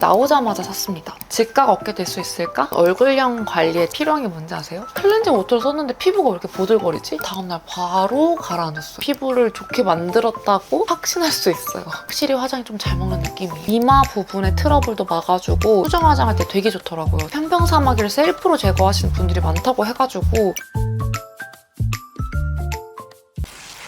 나오자마자 샀습니다. 즉각 얻게 될 수 있을까? 얼굴형 관리에 필요한 게 뭔지 아세요? 클렌징 워터를 썼는데 피부가 왜 이렇게 보들거리지? 다음날 바로 가라앉았어요. 피부를 좋게 만들었다고 확신할 수 있어요. 확실히 화장이 좀 잘 먹는 느낌이에요. 이마 부분의 트러블도 막아주고 수정 화장할 때 되게 좋더라고요. 편평사마귀를 셀프로 제거하시는 분들이 많다고 해가지고.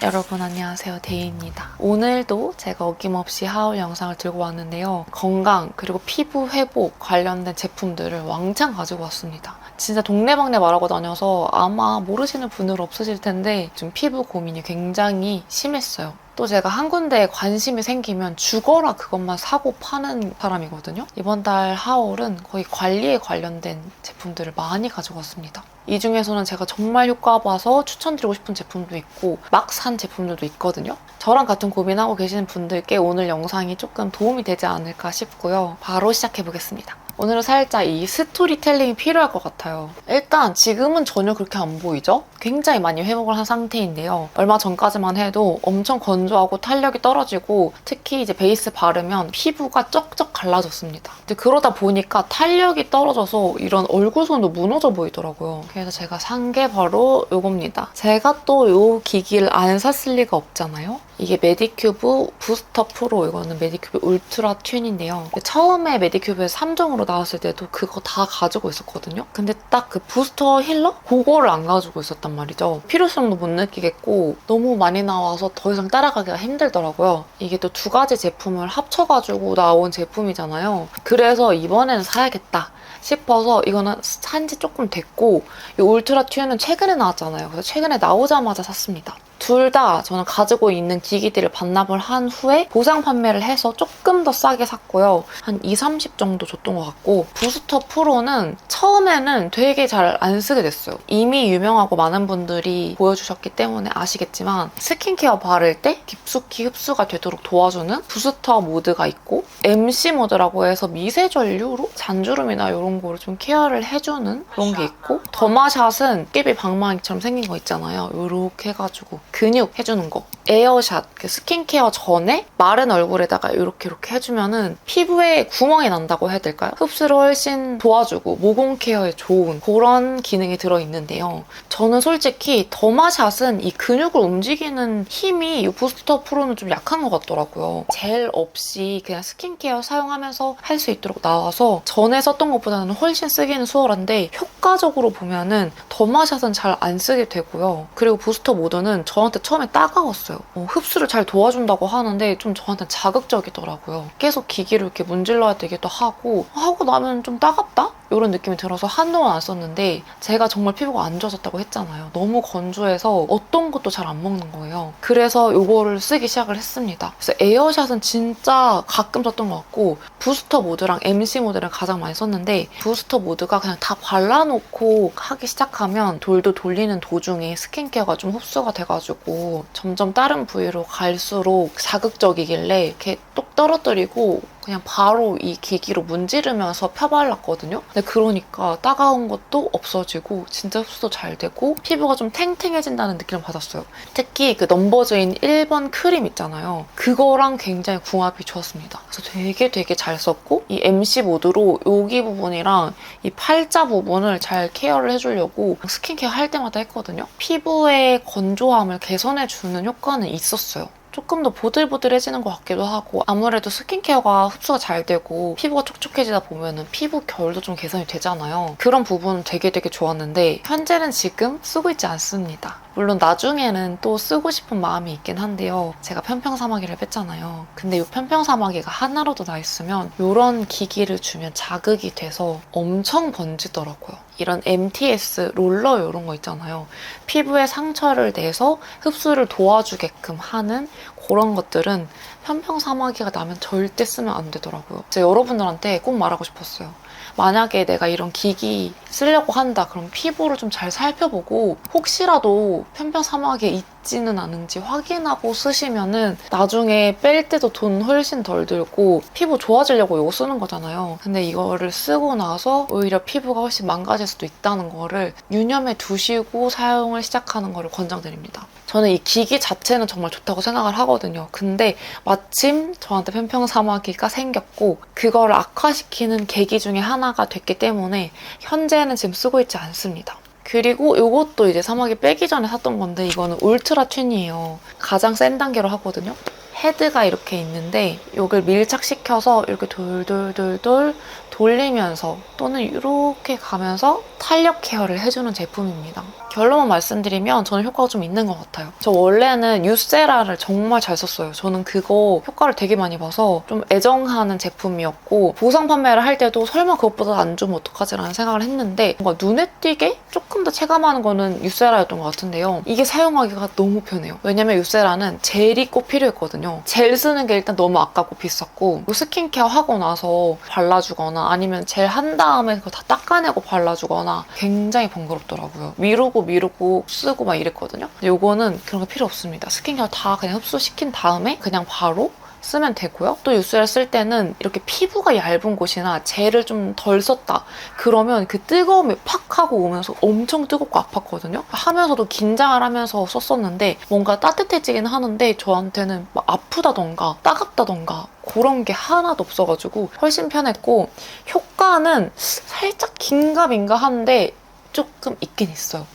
여러분 안녕하세요, 데이입니다. 오늘도 제가 어김없이 하울 영상을 들고 왔는데요. 건강 그리고 피부 회복 관련된 제품들을 왕창 가지고 왔습니다. 진짜 동네방네 말하고 다녀서 아마 모르시는 분들 없으실 텐데 좀 피부 고민이 굉장히 심했어요. 또 제가 한 군데에 관심이 생기면 죽어라 그것만 사고 파는 사람이거든요. 이번 달 하울은 거의 관리에 관련된 제품들을 많이 가지고 왔습니다. 이 중에서는 제가 정말 효과 봐서 추천드리고 싶은 제품도 있고 막 산 제품들도 있거든요. 저랑 같은 고민하고 계시는 분들께 오늘 영상이 조금 도움이 되지 않을까 싶고요. 바로 시작해보겠습니다. 오늘은 살짝 이 스토리텔링이 필요할 것 같아요. 일단 지금은 전혀 그렇게 안 보이죠? 굉장히 많이 회복을 한 상태인데요. 얼마 전까지만 해도 엄청 건조하고 탄력이 떨어지고 특히 이제 베이스 바르면 피부가 쩍쩍 갈라졌습니다. 근데 그러다 보니까 탄력이 떨어져서 이런 얼굴선도 무너져 보이더라고요. 그래서 제가 산 게 바로 이겁니다. 제가 또 이 기기를 안 샀을 리가 없잖아요. 이게 메디큐브 부스터 프로, 이거는 메디큐브 울트라 튠인데요. 처음에 메디큐브에서 3종으로 나왔을 때도 그거 다 가지고 있었거든요. 근데 딱 그 부스터 힐러? 그거를 안 가지고 있었단 말이죠. 필요성도 못 느끼겠고 너무 많이 나와서 더 이상 따라가기가 힘들더라고요. 이게 또 두 가지 제품을 합쳐가지고 나온 제품이잖아요. 그래서 이번에는 사야겠다 싶어서 이거는 산지 조금 됐고, 이 울트라 튠은 최근에 나왔잖아요. 그래서 최근에 나오자마자 샀습니다. 둘 다 저는 가지고 있는 기기들을 반납을 한 후에 보상 판매를 해서 조금 더 싸게 샀고요. 한 2~30 정도 줬던 것 같고, 부스터 프로는 처음에는 되게 잘 안 쓰게 됐어요. 이미 유명하고 많은 분들이 보여주셨기 때문에 아시겠지만 스킨케어 바를 때 깊숙이 흡수가 되도록 도와주는 부스터 모드가 있고, MC 모드라고 해서 미세 전류로 잔주름이나 이런 거를 좀 케어를 해주는 그런 게 있고, 더마샷은 깨비 방망이처럼 생긴 거 있잖아요. 이렇게 해가지고 근육 해주는 거. 에어샷, 그 스킨케어 전에 마른 얼굴에다가 이렇게 해주면은 피부에 구멍이 난다고 해야 될까요? 흡수를 훨씬 도와주고 모공 케어에 좋은 그런 기능이 들어있는데요. 저는 솔직히 더마샷은 이 근육을 움직이는 힘이 이 부스터 프로는 좀 약한 것 같더라고요. 젤 없이 그냥 스킨케어 사용하면서 할 수 있도록 나와서 전에 썼던 것보다는 훨씬 쓰기는 수월한데, 효과적으로 보면은 더마샷은 잘 안 쓰게 되고요. 그리고 부스터 모드는 저한테 처음에 따가웠어요. 흡수를 잘 도와준다고 하는데 좀 저한테는 자극적이더라고요. 계속 기기를 이렇게 문질러야 되기도 하고 나면 좀 따갑다? 이런 느낌이 들어서 한동안 안 썼는데, 제가 정말 피부가 안 좋아졌다고 했잖아요. 너무 건조해서 어떤 것도 잘 안 먹는 거예요. 그래서 이거를 쓰기 시작을 했습니다. 그래서 에어샷은 진짜 가끔 썼던 것 같고, 부스터 모드랑 MC 모드를 가장 많이 썼는데, 부스터 모드가 그냥 다 발라놓고 하기 시작하면 돌도 돌리는 도중에 스킨케어가 좀 흡수가 돼가지고 점점 다른 부위로 갈수록 자극적이길래 이렇게 똑 떨어뜨리고 그냥 바로 이 기기로 문지르면서 펴발랐거든요. 근데 그러니까 따가운 것도 없어지고 진짜 흡수도 잘 되고 피부가 좀 탱탱해진다는 느낌을 받았어요. 특히 그 넘버즈인 1번 크림 있잖아요. 그거랑 굉장히 궁합이 좋았습니다. 그래서 되게 잘 썼고, 이 MC 모드로 여기 부분이랑 이 팔자 부분을 잘 케어를 해주려고 스킨케어 할 때마다 했거든요. 피부의 건조함을 개선해주는 효과는 있었어요. 조금 더 보들보들해지는 것 같기도 하고, 아무래도 스킨케어가 흡수가 잘 되고 피부가 촉촉해지다 보면은 피부 결도 좀 개선이 되잖아요. 그런 부분은 되게 좋았는데 현재는 지금 쓰고 있지 않습니다. 물론 나중에는 또 쓰고 싶은 마음이 있긴 한데요. 제가 편평사마귀를 뺐잖아요. 근데 이 편평사마귀가 하나라도 나 있으면 이런 기기를 주면 자극이 돼서 엄청 번지더라고요. 이런 MTS 롤러 이런 거 있잖아요. 피부에 상처를 내서 흡수를 도와주게끔 하는 그런 것들은 편평사마귀가 나면 절대 쓰면 안 되더라고요. 제가 여러분들한테 꼭 말하고 싶었어요. 만약에 내가 이런 기기 쓰려고 한다, 그럼 피부를 좀 잘 살펴보고 혹시라도 편평사마귀에 닿지는 않은지 확인하고 쓰시면은 나중에 뺄 때도 돈 훨씬 덜 들고 피부 좋아지려고 이거 쓰는 거잖아요. 근데 이거를 쓰고 나서 오히려 피부가 훨씬 망가질 수도 있다는 거를 유념해 두시고 사용을 시작하는 거를 권장드립니다. 저는 이 기기 자체는 정말 좋다고 생각을 하거든요. 근데 마침 저한테 편평사마귀가 생겼고 그거를 악화시키는 계기 중에 하나가 됐기 때문에 현재는 지금 쓰고 있지 않습니다. 그리고 이것도 이제 사마귀 빼기 전에 샀던 건데 이거는 울트라 튠이에요. 가장 센 단계로 하거든요. 헤드가 이렇게 있는데 이걸 밀착시켜서 이렇게 돌돌돌돌 돌리면서 또는 이렇게 가면서 탄력 케어를 해주는 제품입니다. 결론만 말씀드리면 저는 효과가 좀 있는 것 같아요. 저 원래는 유세라를 정말 잘 썼어요. 저는 그거 효과를 되게 많이 봐서 좀 애정하는 제품이었고 보상 판매를 할 때도 설마 그것보다 안 좋으면 어떡하지라는 생각을 했는데 뭔가 눈에 띄게 조금 더 체감하는 거는 유세라였던 것 같은데요. 이게 사용하기가 너무 편해요. 왜냐면 유세라는 젤이 꼭 필요했거든요. 젤 쓰는 게 일단 너무 아깝고 비쌌고 스킨케어 하고 나서 발라주거나 아니면 젤 한 다음에 그거 다 닦아내고 발라주거나 굉장히 번거롭더라고요. 미루고 쓰고 막 이랬거든요. 근데 요거는 그런 거 필요 없습니다. 스킨케어 다 그냥 흡수시킨 다음에 그냥 바로 쓰면 되고요. 또 유세라 쓸 때는 이렇게 피부가 얇은 곳이나 젤을 좀 덜 썼다. 그러면 그 뜨거움이 팍 하고 오면서 엄청 뜨겁고 아팠거든요. 하면서도 긴장을 하면서 썼었는데 뭔가 따뜻해지긴 하는데 저한테는 막 아프다던가 따갑다던가 그런 게 하나도 없어가지고 훨씬 편했고 효과는 살짝 긴가민가 한데 조금 있긴 있어요.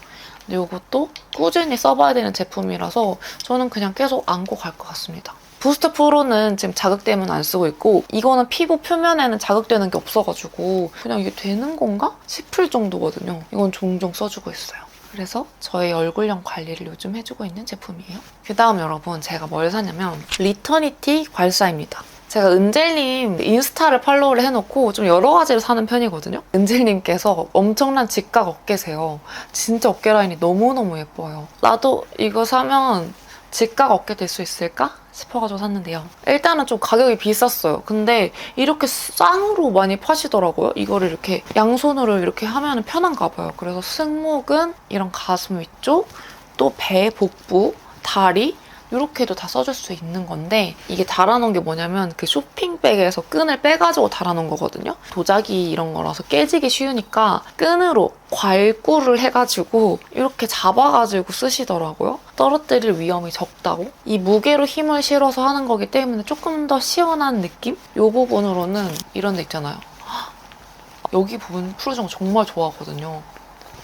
근데 이것도 꾸준히 써봐야 되는 제품이라서 저는 그냥 계속 안고 갈 것 같습니다. 부스트 프로는 지금 자극되면 안 쓰고 있고 이거는 피부 표면에는 자극되는 게 없어가지고 그냥 이게 되는 건가 싶을 정도거든요. 이건 종종 써주고 있어요. 그래서 저의 얼굴형 관리를 요즘 해주고 있는 제품이에요. 그 다음 여러분 제가 뭘 샀냐면 리터니티 괄사입니다. 제가 은젤님 인스타를 팔로우를 해놓고 좀 여러 가지를 사는 편이거든요. 은젤님께서 엄청난 직각 어깨세요. 진짜 어깨 라인이 너무너무 예뻐요. 나도 이거 사면 직각 어깨 될 수 있을까 싶어가지고 샀는데요. 일단은 좀 가격이 비쌌어요. 근데 이렇게 쌍으로 많이 파시더라고요. 이거를 이렇게 양손으로 이렇게 하면 편한가 봐요. 그래서 승모근, 이런 가슴 위쪽, 또 배, 복부, 다리 이렇게도 다 써줄 수 있는 건데 이게 달아놓은 게 뭐냐면 그 쇼핑백에서 끈을 빼가지고 달아놓은 거거든요. 도자기 이런 거라서 깨지기 쉬우니까 끈으로 괄구를 해가지고 이렇게 잡아가지고 쓰시더라고요. 떨어뜨릴 위험이 적다고. 이 무게로 힘을 실어서 하는 거기 때문에 조금 더 시원한 느낌? 이 부분으로는 이런 데 있잖아요. 여기 부분 풀어주는 거 정말 좋아하거든요.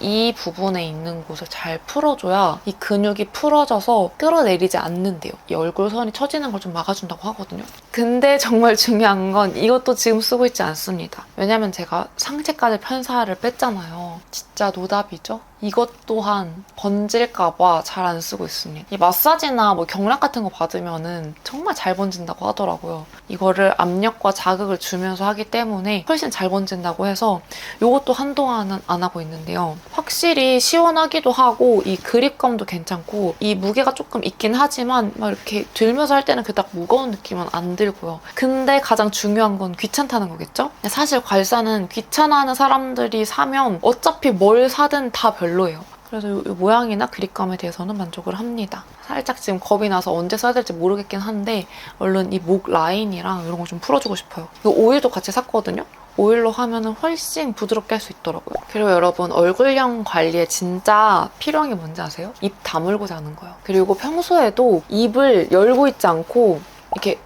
이 부분에 있는 곳을 잘 풀어줘야 이 근육이 풀어져서 끌어내리지 않는데요. 이 얼굴선이 처지는 걸 좀 막아준다고 하거든요. 근데 정말 중요한 건 이것도 지금 쓰고 있지 않습니다. 왜냐면 제가 상체까지 편사를 뺐잖아요. 진짜 노답이죠? 이것 또한 번질까봐 잘 안 쓰고 있습니다. 이 마사지나 뭐 경락 같은 거 받으면은 정말 잘 번진다고 하더라고요. 이거를 압력과 자극을 주면서 하기 때문에 훨씬 잘 번진다고 해서 이것도 한동안은 안 하고 있는데요. 확실히 시원하기도 하고 이 그립감도 괜찮고 이 무게가 조금 있긴 하지만 막 이렇게 들면서 할 때는 그닥 무거운 느낌은 안 들고요. 근데 가장 중요한 건 귀찮다는 거겠죠? 사실 괄사는 귀찮아하는 사람들이 사면 어차피 뭘 사든 다 별로예요. 그래서 이 모양이나 그립감에 대해서는 만족을 합니다. 살짝 지금 겁이 나서 언제 써야 될지 모르겠긴 한데 얼른 이 목 라인이랑 이런 거 좀 풀어주고 싶어요. 이거 오일도 같이 샀거든요? 오일로 하면 훨씬 부드럽게 할 수 있더라고요. 그리고 여러분 얼굴형 관리에 진짜 필요한 게 뭔지 아세요? 입 다물고 자는 거예요. 그리고 평소에도 입을 열고 있지 않고 이렇게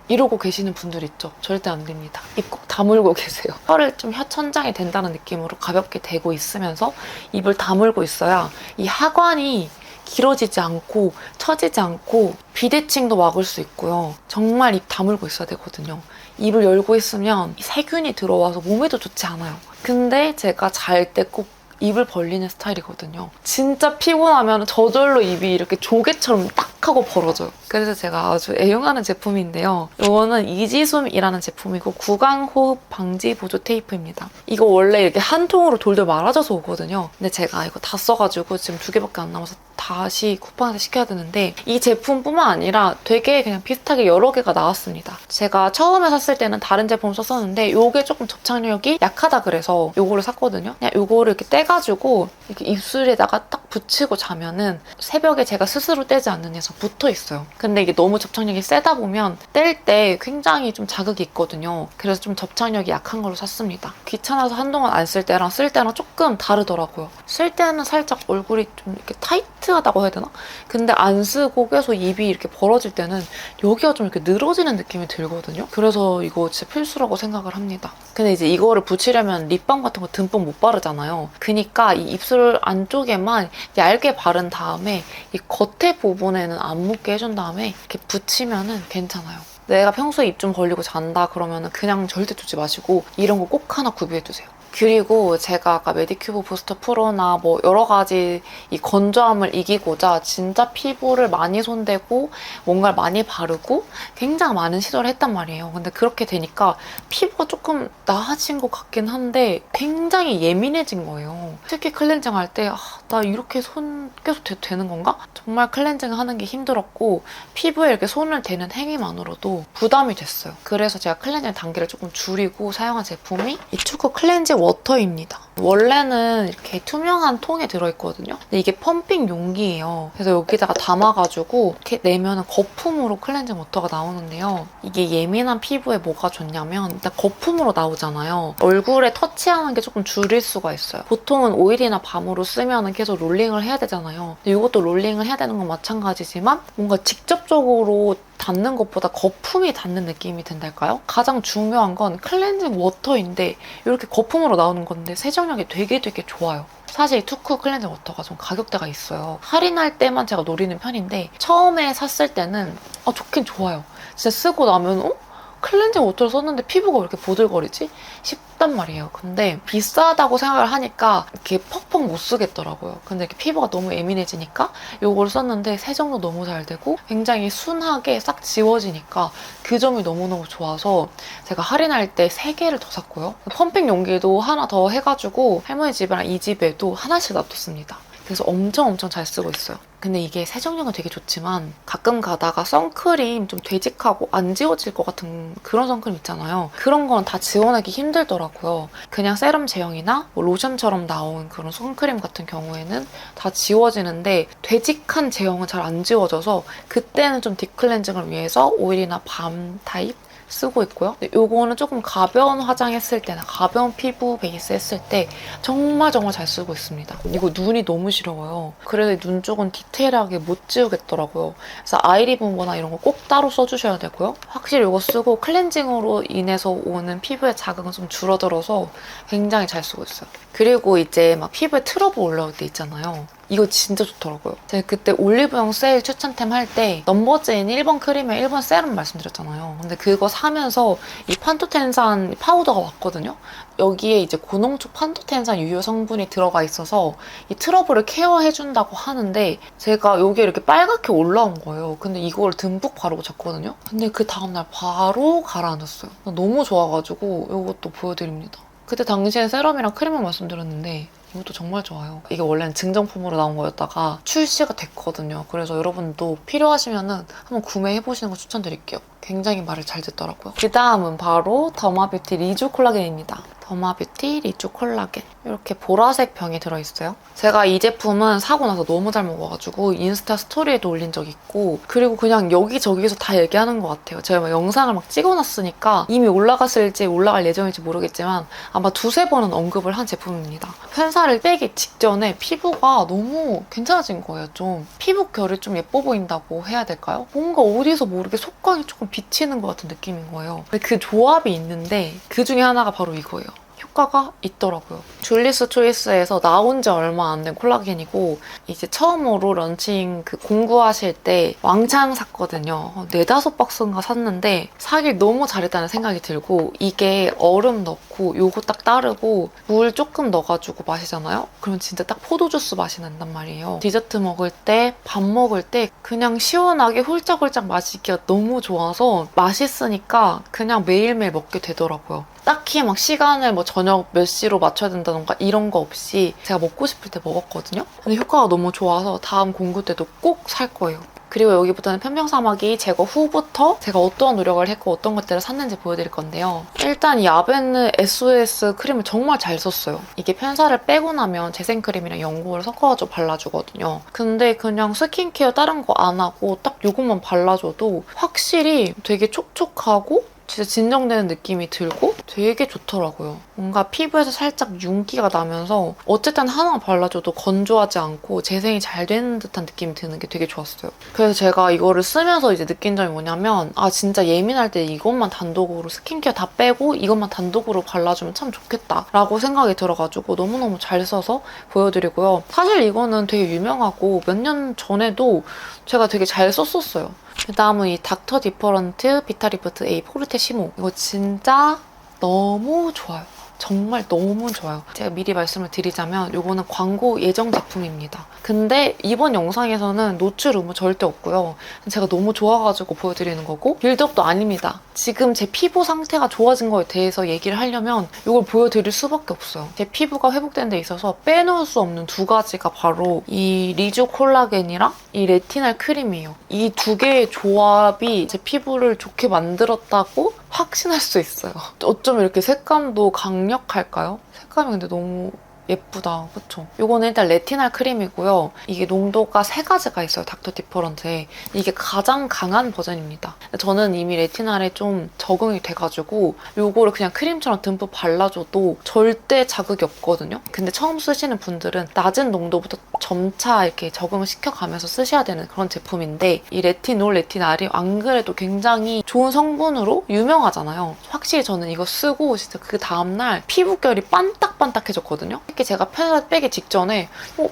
이러고 계시는 분들 있죠? 절대 안 됩니다. 입 꼭 다물고 계세요. 혀를 좀 혀천장이 된다는 느낌으로 가볍게 대고 있으면서 입을 다물고 있어야 이 하관이 길어지지 않고 처지지 않고 비대칭도 막을 수 있고요. 정말 입 다물고 있어야 되거든요. 입을 열고 있으면 세균이 들어와서 몸에도 좋지 않아요. 근데 제가 잘 때 꼭 입을 벌리는 스타일이거든요. 진짜 피곤하면 저절로 입이 이렇게 조개처럼 딱 하고 벌어져요. 그래서 제가 아주 애용하는 제품인데요. 이거는 이지숨이라는 제품이고 구강호흡 방지 보조 테이프입니다. 이거 원래 이렇게 한 통으로 돌돌 말아져서 오거든요. 근데 제가 이거 다 써가지고 지금 2개밖에 안 남아서 다시 쿠팡에서 시켜야 되는데 이 제품뿐만 아니라 되게 그냥 비슷하게 여러 개가 나왔습니다. 제가 처음에 샀을 때는 다른 제품 썼었는데 이게 조금 접착력이 약하다 그래서 이거를 샀거든요. 그냥 이거를 이렇게 떼가지고 이렇게 입술에다가 딱 붙이고 자면은 새벽에 제가 스스로 떼지 않는 이상 붙어 있어요. 근데 이게 너무 접착력이 세다 보면 뗄 때 굉장히 좀 자극이 있거든요. 그래서 좀 접착력이 약한 걸로 샀습니다. 귀찮아서 한동안 안 쓸 때랑 쓸 때랑 조금 다르더라고요. 쓸 때는 살짝 얼굴이 좀 이렇게 타이트하다고 해야 되나? 근데 안 쓰고 계속 입이 이렇게 벌어질 때는 여기가 좀 이렇게 늘어지는 느낌이 들거든요. 그래서 이거 진짜 필수라고 생각을 합니다. 근데 이제 이거를 붙이려면 립밤 같은 거 듬뿍 못 바르잖아요. 그니까 이 입술 안쪽에만 얇게 바른 다음에 이 겉에 부분에는 안 묻게 해준 다음에 이렇게 붙이면은 괜찮아요. 내가 평소에 입 좀 벌리고 잔다 그러면은 그냥 절대 두지 마시고 이런 거 꼭 하나 구비해두세요. 그리고 제가 아까 메디큐브 부스터 프로나 뭐 여러 가지 이 건조함을 이기고자 진짜 피부를 많이 손대고 뭔가를 많이 바르고 굉장히 많은 시도를 했단 말이에요. 근데 그렇게 되니까 피부가 조금 나아진 것 같긴 한데 굉장히 예민해진 거예요. 특히 클렌징 할 때 나 이렇게 손 계속 되는 건가? 정말 클렌징 하는 게 힘들었고 피부에 이렇게 손을 대는 행위만으로도 부담이 됐어요. 그래서 제가 클렌징 단계를 조금 줄이고 사용한 제품이 이 투쿠 클렌징 워터입니다. 원래는 이렇게 투명한 통에 들어있거든요. 근데 이게 펌핑 용기예요. 그래서 여기다가 담아가지고 이렇게 내면은 거품으로 클렌징 워터가 나오는데요. 이게 예민한 피부에 뭐가 좋냐면 일단 거품으로 나오잖아요. 얼굴에 터치하는 게 조금 줄일 수가 있어요. 보통은 오일이나 밤으로 쓰면은 계속 롤링을 해야 되잖아요. 근데 이것도 롤링을 해야 되는 건 마찬가지지만 뭔가 직접적으로 닿는 것보다 거품이 닿는 느낌이 든달까요? 가장 중요한 건 클렌징 워터인데 이렇게 거품으로 나오는 건데 세정력이 되게 좋아요. 사실 투쿠 클렌징 워터가 좀 가격대가 있어요. 할인할 때만 제가 노리는 편인데 처음에 샀을 때는 좋긴 좋아요. 진짜 쓰고 나면 클렌징 워터를 썼는데 피부가 왜 이렇게 보들거리지? 싶단 말이에요. 근데 비싸다고 생각을 하니까 이렇게 퍽퍽 못 쓰겠더라고요. 근데 이렇게 피부가 너무 예민해지니까 이걸 썼는데 세정도 너무 잘 되고 굉장히 순하게 싹 지워지니까 그 점이 너무너무 좋아서 제가 할인할 때 3개를 더 샀고요. 펌핑 용기도 하나 더 해가지고 할머니 집이랑 이 집에도 하나씩 놔뒀습니다. 그래서 엄청 잘 쓰고 있어요. 근데 이게 세정력은 되게 좋지만 가끔 가다가 선크림 좀 되직하고 안 지워질 것 같은 그런 선크림 있잖아요. 그런 건 다 지워내기 힘들더라고요. 그냥 세럼 제형이나 뭐 로션처럼 나온 그런 선크림 같은 경우에는 다 지워지는데 되직한 제형은 잘 안 지워져서 그때는 좀 딥클렌징을 위해서 오일이나 밤 타입 쓰고 있고요. 이거는 조금 가벼운 화장했을 때나 가벼운 피부 베이스 했을 때 정말 잘 쓰고 있습니다. 이거 눈이 너무 시려워요. 그래서 눈 쪽은 디테일하게 못 지우겠더라고요. 그래서 아이리무버나 이런 거 꼭 따로 써주셔야 되고요. 확실히 이거 쓰고 클렌징으로 인해서 오는 피부의 자극은 좀 줄어들어서 굉장히 잘 쓰고 있어요. 그리고 이제 막 피부에 트러블 올라올 때 있잖아요. 이거 진짜 좋더라고요. 제가 그때 올리브영 세일 추천템 할 때 넘버즈인 1번 크림에 1번 세럼 말씀드렸잖아요. 근데 그거 사면서 이 판토텐산 파우더가 왔거든요. 여기에 이제 고농축 판토텐산 유효 성분이 들어가 있어서 이 트러블을 케어해준다고 하는데 제가 여기에 이렇게 빨갛게 올라온 거예요. 근데 이걸 듬뿍 바르고 잤거든요. 근데 그 다음날 바로 가라앉았어요. 너무 좋아가지고 이것도 보여드립니다. 그때 당시에 세럼이랑 크림만 말씀드렸는데 이것도 정말 좋아요. 이게 원래는 증정품으로 나온 거였다가 출시가 됐거든요. 그래서 여러분도 필요하시면은 한번 구매해보시는 거 추천드릴게요. 굉장히 말을 잘 듣더라고요. 그 다음은 바로 더마뷰티 리주 콜라겐입니다. 더마뷰티 리주 콜라겐. 이렇게 보라색 병이 들어있어요. 제가 이 제품은 사고 나서 너무 잘 먹어가지고 인스타 스토리에도 올린 적 있고 그리고 그냥 여기저기서 다 얘기하는 것 같아요. 제가 막 영상을 막 찍어놨으니까 이미 올라갔을지 올라갈 예정일지 모르겠지만 아마 2-3번은 언급을 한 제품입니다. 편사를 빼기 직전에 피부가 너무 괜찮아진 거예요. 좀 피부 결이 좀 예뻐 보인다고 해야 될까요? 뭔가 어디서 모르게 속광이 조금 비치는 것 같은 느낌인 거예요. 근데 그 조합이 있는데 그 중에 하나가 바로 이거예요. 효과가 있더라고요. 줄리스 초이스에서 나온 지 얼마 안 된 콜라겐이고 이제 처음으로 런칭 그 공구하실 때 왕창 샀거든요. 4-5박스인가 샀는데 사길 너무 잘했다는 생각이 들고 이게 얼음 넣고 요거 딱 따르고 물 조금 넣어가지고 마시잖아요? 그럼 진짜 딱 포도주스 맛이 난단 말이에요. 디저트 먹을 때, 밥 먹을 때 그냥 시원하게 훌쩍훌쩍 마시기가 너무 좋아서 맛있으니까 그냥 매일매일 먹게 되더라고요. 딱히 막 시간을 뭐 저녁 몇 시로 맞춰야 된다던가 이런 거 없이 제가 먹고 싶을 때 먹었거든요. 근데 효과가 너무 좋아서 다음 공구 때도 꼭 살 거예요. 그리고 여기부터는 편평사마귀 제거 후부터 제가 어떠한 노력을 했고 어떤 것들을 샀는지 보여드릴 건데요. 일단 이 아베느 SOS 크림을 정말 잘 썼어요. 이게 편사를 빼고 나면 재생크림이랑 연고를 섞어가지고 발라주거든요. 근데 그냥 스킨케어 다른 거 안 하고 딱 이것만 발라줘도 확실히 되게 촉촉하고 진짜 진정되는 느낌이 들고 되게 좋더라고요. 뭔가 피부에서 살짝 윤기가 나면서 어쨌든 하나만 발라줘도 건조하지 않고 재생이 잘 되는 듯한 느낌이 드는 게 되게 좋았어요. 그래서 제가 이거를 쓰면서 이제 느낀 점이 뭐냐면 아 진짜 예민할 때 이것만 단독으로 스킨케어 다 빼고 이것만 단독으로 발라주면 참 좋겠다라고 생각이 들어가지고 너무너무 잘 써서 보여드리고요. 사실 이거는 되게 유명하고 몇 년 전에도 제가 되게 잘 썼었어요. 그다음은 이 닥터 디퍼런트 비타리프트 A 포르테 시모. 이거 진짜 너무 좋아요. 정말 너무 좋아요. 제가 미리 말씀을 드리자면 이거는 광고 예정 제품입니다. 근데 이번 영상에서는 노출 의무 절대 없고요. 제가 너무 좋아가지고 보여드리는 거고 빌드업도 아닙니다. 지금 제 피부 상태가 좋아진 거에 대해서 얘기를 하려면 이걸 보여드릴 수밖에 없어요. 제 피부가 회복되는 데 있어서 빼놓을 수 없는 두 가지가 바로 이 리주 콜라겐이랑 이 레티날 크림이에요. 이 두 개의 조합이 제 피부를 좋게 만들었다고 확신할 수 있어요. 어쩜 이렇게 색감도 강력할까요? 색감이 근데 너무 예쁘다. 그쵸? 이거는 일단 레티날 크림이고요. 이게 농도가 3가지가 있어요. 닥터 디퍼런트에. 이게 가장 강한 버전입니다. 저는 이미 레티날에 좀 적응이 돼가지고 이거를 그냥 크림처럼 듬뿍 발라줘도 절대 자극이 없거든요. 근데 처음 쓰시는 분들은 낮은 농도부터 점차 이렇게 적응을 시켜가면서 쓰셔야 되는 그런 제품인데 이 레티놀, 레티날이 안 그래도 굉장히 좋은 성분으로 유명하잖아요. 확실히 저는 이거 쓰고 진짜 그 다음날 피부결이 반딱반딱해졌거든요. 특히 제가 편사 빼기 직전에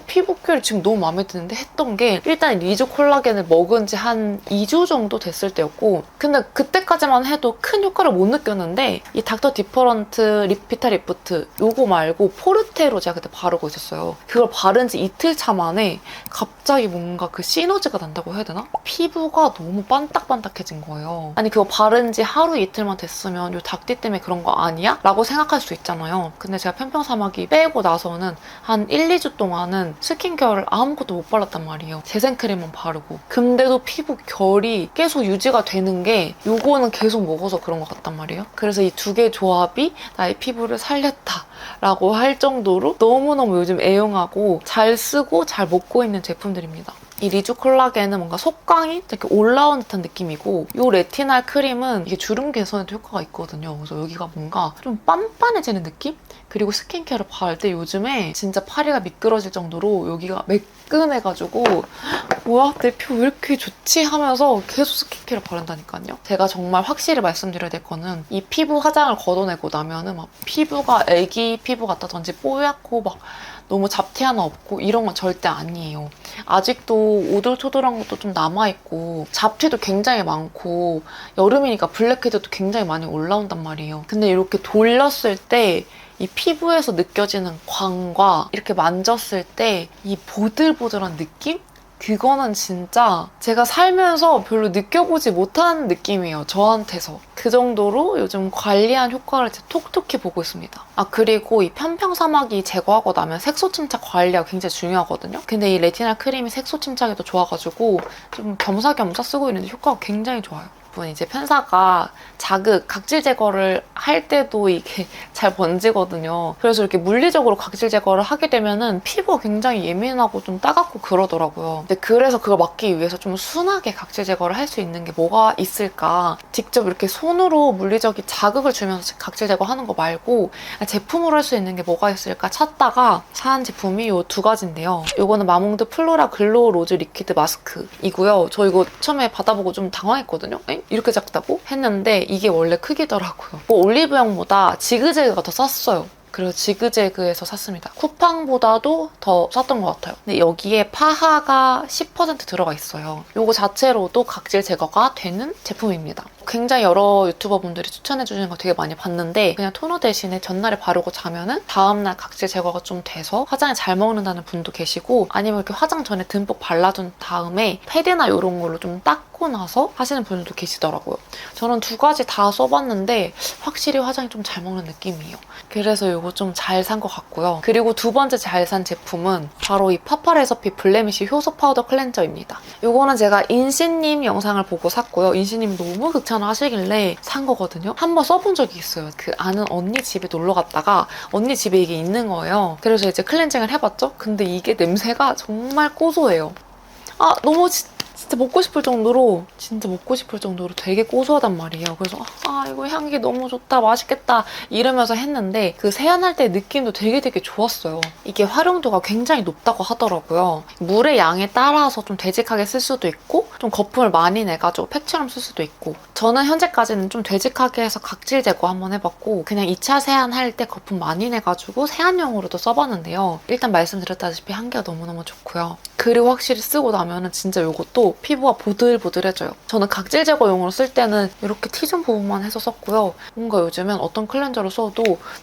피부결이 지금 너무 마음에 드는데 했던 게 일단 리주 콜라겐을 먹은 지 한 2주 정도 됐을 때였고 근데 그때까지만 해도 큰 효과를 못 느꼈는데 이 닥터 디퍼런트 리피타 리프트 요거 말고 포르테로 제가 그때 바르고 있었어요. 그걸 바른 지 이틀 차 만에 갑자기 뭔가 그 시너지가 난다고 해야 되나? 피부가 너무 반딱반딱해진 거예요. 아니 그거 바른 지 하루 이틀만 됐으면 요 닥티 때문에 그런 거 아니야? 라고 생각할 수 있잖아요. 근데 제가 편평사마귀 빼고 나서는 한 1, 2주 동안은 스킨케어를 아무것도 못 발랐단 말이에요. 재생크림만 바르고. 근데도 피부 결이 계속 유지가 되는 게 요거는 계속 먹어서 그런 것 같단 말이에요. 그래서 이 두 개의 조합이 나의 피부를 살렸다라고 할 정도로 너무너무 요즘 애용하고 잘 쓰고 잘 먹고 있는 제품들입니다. 이 리주 콜라겐은 뭔가 속광이 이렇게 올라온 듯한 느낌이고 이 레티날 크림은 이게 주름 개선에도 효과가 있거든요. 그래서 여기가 뭔가 좀 빤빤해지는 느낌? 그리고 스킨케어를 바를 때 요즘에 진짜 파리가 미끄러질 정도로 여기가 매끈해가지고 뭐야? 내 피부 왜 이렇게 좋지? 하면서 계속 스킨케어를 바른다니까요. 제가 정말 확실히 말씀드려야 될 거는 이 피부 화장을 걷어내고 나면은 막 피부가 애기 피부 같다든지 뽀얗고 막 너무 잡티 하나 없고 이런 건 절대 아니에요. 아직도 오돌토돌한 것도 좀 남아있고 잡티도 굉장히 많고 여름이니까 블랙헤드도 굉장히 많이 올라온단 말이에요. 근데 이렇게 돌렸을 때 이 피부에서 느껴지는 광과 이렇게 만졌을 때 이 보들보들한 느낌? 그거는 진짜 제가 살면서 별로 느껴보지 못한 느낌이에요. 저한테서. 그 정도로 요즘 관리한 효과를 톡톡히 보고 있습니다. 아 그리고 이 편평사마귀 제거하고 나면 색소 침착 관리가 굉장히 중요하거든요. 근데 이 레티날 크림이 색소 침착에도 좋아가지고 좀 겸사겸사 쓰고 있는데 효과가 굉장히 좋아요. 이제 편사가 자극, 각질 제거를 할 때도 이게 잘 번지거든요. 그래서 이렇게 물리적으로 각질 제거를 하게 되면은 피부가 굉장히 예민하고 좀 따갑고 그러더라고요. 근데 그래서 그걸 막기 위해서 좀 순하게 각질 제거를 할 수 있는 게 뭐가 있을까? 직접 이렇게 손으로 물리적인 자극을 주면서 각질 제거하는 거 말고 제품으로 할 수 있는 게 뭐가 있을까 찾다가 산 제품이 이 두 가지인데요. 이거는 마몽드 플로라 글로우 로즈 리퀴드 마스크이고요. 저 이거 처음에 받아보고 좀 당황했거든요. 이렇게 작다고? 했는데 이게 원래 크기더라고요. 뭐 올리브영보다 지그재그가 더 쌌어요. 그래서 지그재그에서 샀습니다. 쿠팡보다도 더 쌌던 것 같아요. 근데 여기에 파하가 10% 들어가 있어요. 이거 자체로도 각질 제거가 되는 제품입니다. 굉장히 여러 유튜버분들이 추천해주시는 거 되게 많이 봤는데 그냥 토너 대신에 전날에 바르고 자면은 다음날 각질 제거가 좀 돼서 화장에 잘 먹는다는 분도 계시고 아니면 이렇게 화장 전에 듬뿍 발라둔 다음에 패드나 이런 걸로 좀 닦고 나서 하시는 분들도 계시더라고요. 저는 두 가지 다 써봤는데 확실히 화장이 좀 잘 먹는 느낌이에요. 그래서 이거 좀 잘 산 것 같고요. 그리고 두 번째 잘 산 제품은 바로 이 파파레서피 블레미쉬 효소 파우더 클렌저입니다. 이거는 제가 인시님 영상을 보고 샀고요. 인시님이 너무 극찬하시길래 산 거거든요. 한번 써본 적이 있어요. 그 아는 언니 집에 놀러 갔다가 언니 집에 이게 있는 거예요. 그래서 이제 클렌징을 해봤죠? 근데 이게 냄새가 정말 고소해요. 아, 너무 진짜 먹고 싶을 정도로 되게 고소하단 말이에요. 그래서 이거 향기 너무 좋다, 맛있겠다 이러면서 했는데 그 세안할 때 느낌도 되게 좋았어요. 이게 활용도가 굉장히 높다고 하더라고요. 물의 양에 따라서 좀 되직하게 쓸 수도 있고 좀 거품을 많이 내가지고 팩처럼 쓸 수도 있고, 저는 현재까지는 좀 되직하게 해서 각질 제거 한번 해봤고 그냥 2차 세안할 때 거품 많이 내가지고 세안용으로도 써봤는데요. 일단 말씀드렸다시피 향기가 너무너무 좋고요. 그리고 확실히 쓰고 나면은 진짜 이것도 피부가 보들보들해져요. 저는 각질 제거용으로 쓸 때는 이렇게 T존 부분만 해서 썼고요. 뭔가 요즘엔 어떤 클렌저를 써도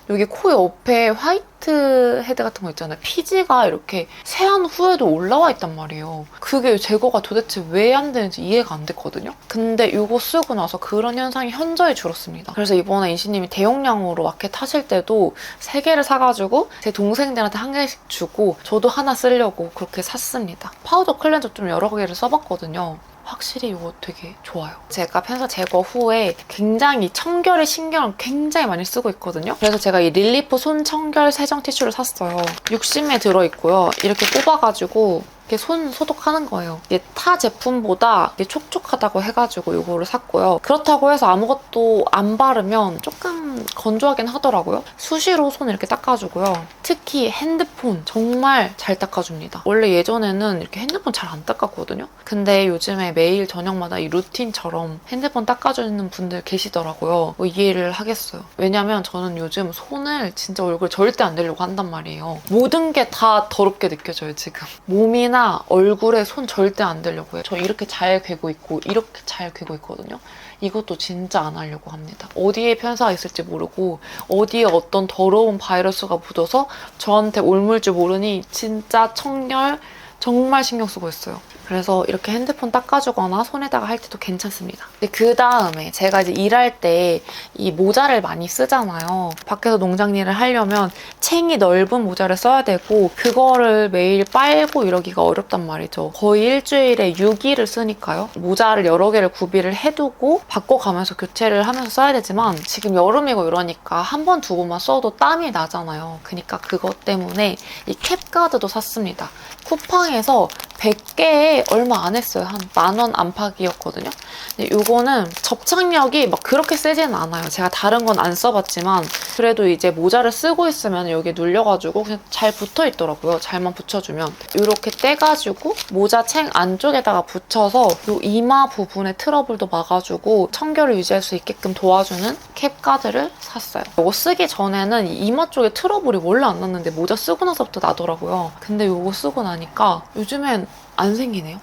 여기 코 옆에 화이트 헤드 같은 거 있잖아요. 피지가 이렇게 세안 후에도 올라와 있단 말이에요. 그게 제거가 도대체 왜 안 되는지 이해가 안 됐거든요. 근데 이거 쓰고 나서 그런 현상이 현저히 줄었습니다. 그래서 이번에 인시님이 대용량으로 마켓 하실 때도 3개를 사가지고 제 동생들한테 1개씩 주고 저도 하나 쓰려고 그렇게 샀습니다. 파우더 클렌저 좀 여러 개를 써봤거든요. 확실히 이거 되게 좋아요. 제가 평소 제거 후에 굉장히 청결에 신경을 굉장히 많이 쓰고 있거든요. 그래서 제가 이 릴리프 손 청결 세정 티슈를 샀어요. 60ml 들어있고요. 이렇게 꼽아가지고 이렇게 손 소독하는 거예요. 이게 타 제품보다 이게 촉촉하다고 해가지고 이거를 샀고요. 그렇다고 해서 아무것도 안 바르면 조금 건조하긴 하더라고요. 수시로 손 이렇게 닦아주고요. 특히 핸드폰 정말 잘 닦아줍니다. 원래 예전에는 이렇게 핸드폰 잘 안 닦았거든요. 근데 요즘에 매일 저녁마다 이 루틴처럼 핸드폰 닦아주는 분들 계시더라고요. 이해를 하겠어요. 왜냐면 저는 요즘 손을 진짜 얼굴 절대 안 대려고 한단 말이에요. 모든 게 다 더럽게 느껴져요, 지금. 몸이나 얼굴에 손 절대 안 대려고 해요. 저 이렇게 잘 괴고 있고 이렇게 잘 괴고 있거든요. 이것도 진짜 안 하려고 합니다. 어디에 편사가 있을지 모르고 어디에 어떤 더러운 바이러스가 묻어서 저한테 옮을 줄 모르니 진짜 청결 정말 신경 쓰고 있어요. 그래서 이렇게 핸드폰 닦아주거나 손에다가 할 때도 괜찮습니다. 근데 그 다음에 제가 이제 일할 때 이 모자를 많이 쓰잖아요. 밖에서 농장 일을 하려면 챙이 넓은 모자를 써야 되고 그거를 매일 빨고 이러기가 어렵단 말이죠. 거의 일주일에 6일을 쓰니까요. 모자를 여러 개를 구비를 해두고 바꿔가면서 교체를 하면서 써야 되지만 지금 여름이고 이러니까 한 번, 두 번만 써도 땀이 나잖아요. 그러니까 그것 때문에 이 캡가드도 샀습니다. 쿠팡에서 100개에 얼마 안 했어요. 한 10,000원 안팎이었거든요. 근데 이거는 접착력이 막 그렇게 세지는 않아요. 제가 다른 건 안 써봤지만 그래도 이제 모자를 쓰고 있으면 여기에 눌려가지고 그냥 잘 붙어 있더라고요. 잘만 붙여주면. 이렇게 떼가지고 모자 챙 안쪽에다가 붙여서 이 이마 부분의 트러블도 막아주고 청결을 유지할 수 있게끔 도와주는 캡가드를 샀어요. 이거 쓰기 전에는 이마 쪽에 트러블이 원래 안 났는데 모자 쓰고 나서부터 나더라고요. 근데 이거 쓰고 나니까 요즘엔 안 생기네요.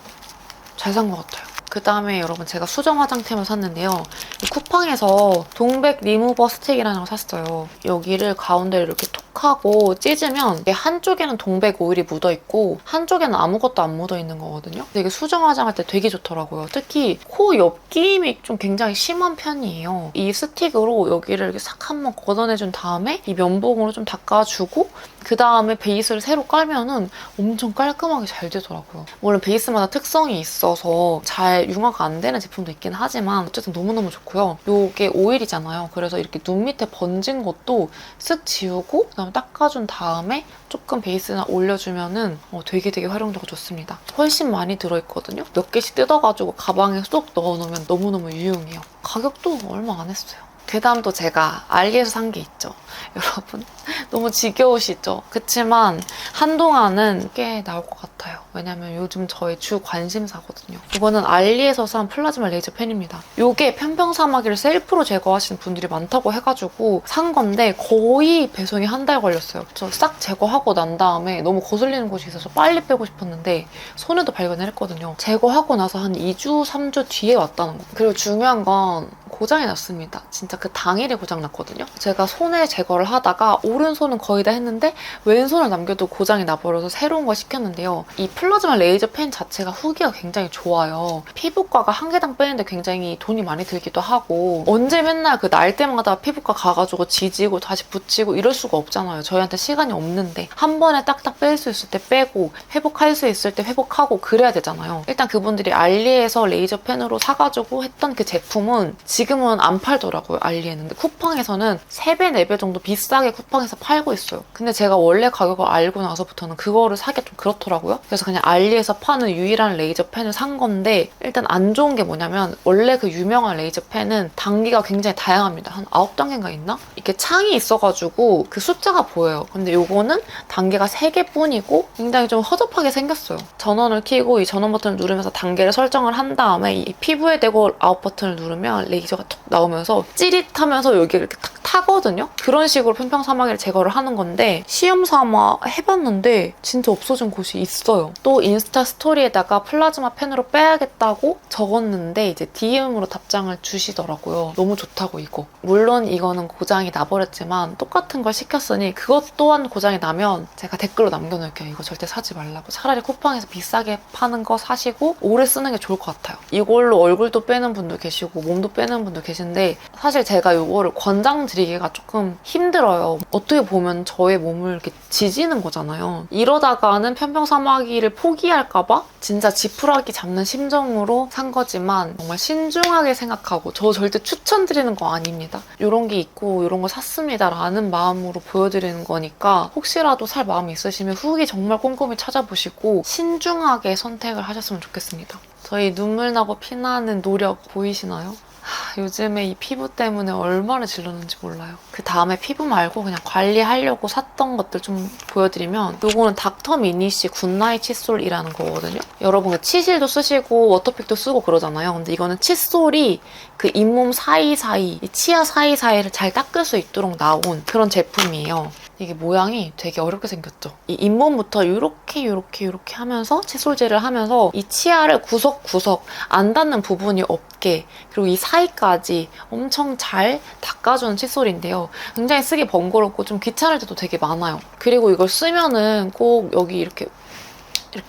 잘 산 것 같아요. 그 다음에 여러분 제가 수정 화장템을 샀는데요. 이 쿠팡에서 동백 리무버 스틱이라는 걸 샀어요. 여기를 가운데를 이렇게 톡 하고 찢으면 이게 한쪽에는 동백 오일이 묻어있고 한쪽에는 아무것도 안 묻어있는 거거든요. 근데 이게 수정 화장할 때 되게 좋더라고요. 특히 코 옆기임이 좀 굉장히 심한 편이에요. 이 스틱으로 여기를 이렇게 싹 한번 걷어내준 다음에 이 면봉으로 좀 닦아주고 그 다음에 베이스를 새로 깔면은 엄청 깔끔하게 잘 되더라고요. 물론 베이스마다 특성이 있어서 잘 융화가 안 되는 제품도 있긴 하지만 어쨌든 너무너무 좋고요. 이게 오일이잖아요. 그래서 이렇게 눈 밑에 번진 것도 쓱 지우고 그다음에 닦아준 다음에 조금 베이스나 올려주면은 되게 활용도가 좋습니다. 훨씬 많이 들어있거든요. 몇 개씩 뜯어가지고 가방에 쏙 넣어놓으면 너무너무 유용해요. 가격도 얼마 안 했어요. 그 다음 또 제가 알리에서 산 게 있죠. 여러분 너무 지겨우시죠? 그치만 한동안은 꽤 나올 것 같아요. 왜냐면 요즘 저의 주 관심사거든요. 이거는 알리에서 산 플라즈마 레이저 펜입니다. 이게 편평사마귀를 셀프로 제거하시는 분들이 많다고 해가지고 산 건데 거의 배송이 한 달 걸렸어요. 저 싹 제거하고 난 다음에 너무 거슬리는 곳이 있어서 빨리 빼고 싶었는데 손에도 발견을 했거든요. 제거하고 나서 한 2주, 3주 뒤에 왔다는 거. 그리고 중요한 건 고장이 났습니다. 진짜 그 당일에 고장났거든요. 제가 손에 제거를 하다가 오른손은 거의 다 했는데 왼손을 남겨도 고장이 나버려서 새로운 걸 시켰는데요. 이 플라즈마 레이저 펜 자체가 후기가 굉장히 좋아요. 피부과가 한 개당 빼는데 굉장히 돈이 많이 들기도 하고 언제 맨날 그 날 때마다 피부과 가가지고 지지고 다시 붙이고 이럴 수가 없잖아요. 저희한테 시간이 없는데 한 번에 딱딱 뺄 수 있을 때 빼고 회복할 수 있을 때 회복하고 그래야 되잖아요. 일단 그분들이 알리에서 레이저 펜으로 사가지고 했던 그 제품은 지금은 안 팔더라고요. 알리에는. 근데 쿠팡에서는 3배, 4배 정도 비싸게 쿠팡에서 팔고 있어요. 근데 제가 원래 가격을 알고 나서부터는 그거를 사기가 좀 그렇더라고요. 그래서 그냥 알리에서 파는 유일한 레이저 펜을 산 건데 일단 안 좋은 게 뭐냐면 원래 그 유명한 레이저 펜은 단계가 굉장히 다양합니다. 한 9단계인가 있나? 이렇게 창이 있어가지고 그 숫자가 보여요. 근데 요거는 단계가 3개뿐이고 굉장히 좀 허접하게 생겼어요. 전원을 켜고 이 전원 버튼을 누르면서 단계를 설정을 한 다음에 이 피부에 대고 아웃 버튼을 누르면 레이저가 톡 나오면서 찌릿하면서 여기를 이렇게 탁 타거든요? 그런 식으로 편평사마귀를 제거를 하는 건데 시험 삼아 해봤는데 진짜 없어진 곳이 있어요. 또 인스타 스토리에다가 플라즈마 펜으로 빼야겠다고 적었는데 이제 DM으로 답장을 주시더라고요. 너무 좋다고 이거. 물론 이거는 고장이 나버렸지만 똑같은 걸 시켰으니 그것 또한 고장이 나면 제가 댓글로 남겨놓을게요. 이거 절대 사지 말라고. 차라리 쿠팡에서 비싸게 파는 거 사시고 오래 쓰는 게 좋을 것 같아요. 이걸로 얼굴도 빼는 분도 계시고 몸도 빼는 분도 계신데 사실 제가 이거를 권장드리기가 조금 힘들어요. 어떻게 보면 저의 몸을 이렇게 지지는 거잖아요. 이러다가는 편평사마귀를 포기할까봐 진짜 지푸라기 잡는 심정으로 산 거지만 정말 신중하게 생각하고 저 절대 추천드리는 거 아닙니다. 이런 게 있고 이런 거 샀습니다 라는 마음으로 보여드리는 거니까 혹시라도 살 마음이 있으시면 후기 정말 꼼꼼히 찾아보시고 신중하게 선택을 하셨으면 좋겠습니다. 저희 눈물 나고 피나는 노력 보이시나요? 요즘에 이 피부 때문에 얼마나 질렀는지 몰라요. 그 다음에 피부 말고 그냥 관리하려고 샀던 것들 좀 보여드리면 이거는 닥터미니쉬 굿나잇 칫솔이라는 거거든요. 여러분 그 치실도 쓰시고 워터픽도 쓰고 그러잖아요. 근데 이거는 칫솔이 그 잇몸 사이사이, 이 치아 사이사이를 잘 닦을 수 있도록 나온 그런 제품이에요. 이게 모양이 되게 어렵게 생겼죠. 이 잇몸부터 이렇게 하면서 칫솔질을 하면서 이 치아를 구석구석 안 닿는 부분이 없게 그리고 이 사이까지 엄청 잘 닦아주는 칫솔인데요. 굉장히 쓰기 번거롭고 좀 귀찮을 때도 되게 많아요. 그리고 이걸 쓰면은 꼭 여기 이렇게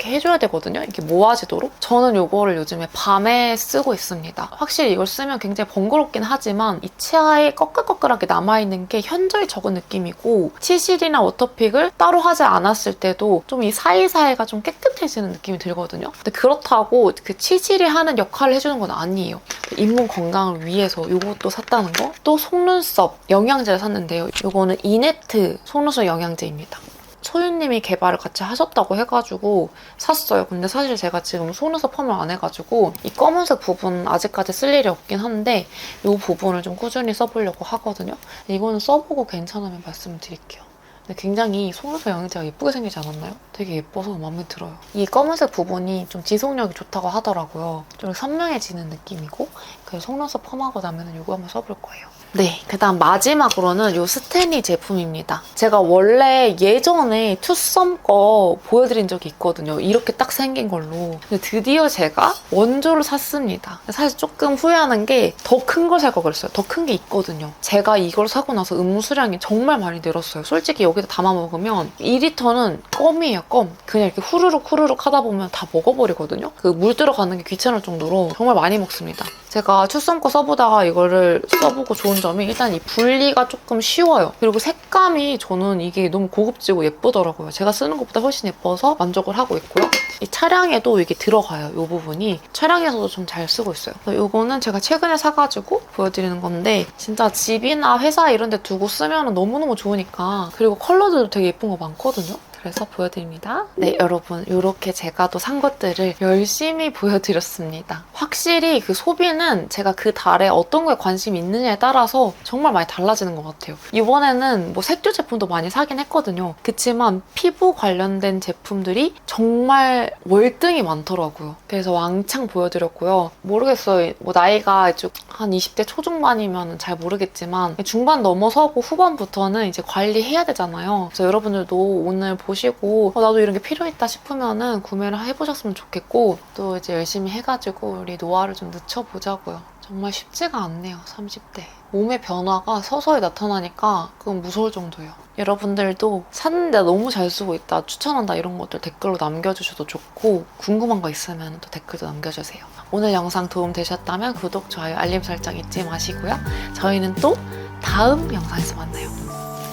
해줘야 되거든요. 이렇게 모아지도록. 저는 이거를 요즘에 밤에 쓰고 있습니다. 확실히 이걸 쓰면 굉장히 번거롭긴 하지만 이 치아에 꺼끌꺼끌하게 남아있는 게 현저히 적은 느낌이고 치실이나 워터픽을 따로 하지 않았을 때도 좀 이 사이사이가 좀 깨끗해지는 느낌이 들거든요. 근데 그렇다고 그 치실이 하는 역할을 해주는 건 아니에요. 잇몸 건강을 위해서 이것도 샀다는 거. 또 속눈썹 영양제를 샀는데요. 이거는 이네트 속눈썹 영양제입니다. 소유님이 개발을 같이 하셨다고 해가지고 샀어요. 근데 사실 제가 지금 속눈썹 펌을 안 해가지고 이 검은색 부분 아직까지 쓸 일이 없긴 한데 이 부분을 좀 꾸준히 써보려고 하거든요. 이거는 써보고 괜찮으면 말씀드릴게요. 근데 굉장히 속눈썹 영양제가 예쁘게 생기지 않았나요? 되게 예뻐서 마음에 들어요. 이 검은색 부분이 좀 지속력이 좋다고 하더라고요. 좀 선명해지는 느낌이고 그래서 속눈썹 펌하고 나면 이거 한번 써볼 거예요. 네, 그다음 마지막으로는 이 스테니 제품입니다. 제가 원래 예전에 투썸 거 보여드린 적이 있거든요. 이렇게 딱 생긴 걸로. 근데 드디어 제가 원조를 샀습니다. 사실 조금 후회하는 게 더 큰 걸 살 걸 그랬어요. 더 큰 게 있거든요. 제가 이걸 사고 나서 음수량이 정말 많이 늘었어요. 솔직히 여기다 담아 먹으면 2리터는 껌이에요, 껌. 그냥 이렇게 후루룩 하다 보면 다 먹어버리거든요. 그 물 들어가는 게 귀찮을 정도로 정말 많이 먹습니다. 제가 투썸 거 써보다가 이거를 써보고 좋은 점이 일단 이 분리가 조금 쉬워요. 그리고 색감이 저는 이게 너무 고급지고 예쁘더라고요. 제가 쓰는 것보다 훨씬 예뻐서 만족을 하고 있고요. 이 차량에도 이게 들어가요. 이 부분이 차량에서도 좀 잘 쓰고 있어요. 이거는 제가 최근에 사가지고 보여드리는 건데 진짜 집이나 회사 이런 데 두고 쓰면 너무너무 좋으니까 그리고 컬러들도 되게 예쁜 거 많거든요. 그래서 보여드립니다. 네, 여러분 이렇게 제가 또 산 것들을 열심히 보여드렸습니다. 확실히 그 소비는 제가 그 달에 어떤 거에 관심이 있느냐에 따라서 정말 많이 달라지는 것 같아요. 이번에는 뭐 색조 제품도 많이 사긴 했거든요. 그치만 피부 관련된 제품들이 정말 월등히 많더라고요. 그래서 왕창 보여드렸고요. 모르겠어요. 뭐 나이가 이쪽 한 20대 초중반이면 잘 모르겠지만 중반 넘어서고 후반부터는 이제 관리해야 되잖아요. 그래서 여러분들도 오늘 보시고 나도 이런 게 필요했다 싶으면은 구매를 해보셨으면 좋겠고 또 이제 열심히 해가지고 우리 노화를 좀 늦춰보자고요. 정말 쉽지가 않네요, 30대. 몸의 변화가 서서히 나타나니까 그건 무서울 정도예요. 여러분들도 샀는데 너무 잘 쓰고 있다, 추천한다 이런 것들 댓글로 남겨주셔도 좋고 궁금한 거 있으면 또 댓글도 남겨주세요. 오늘 영상 도움 되셨다면 구독, 좋아요, 알림 설정 잊지 마시고요. 저희는 또 다음 영상에서 만나요.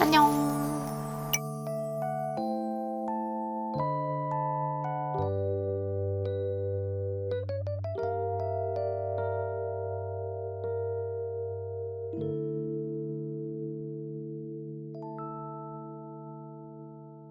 안녕!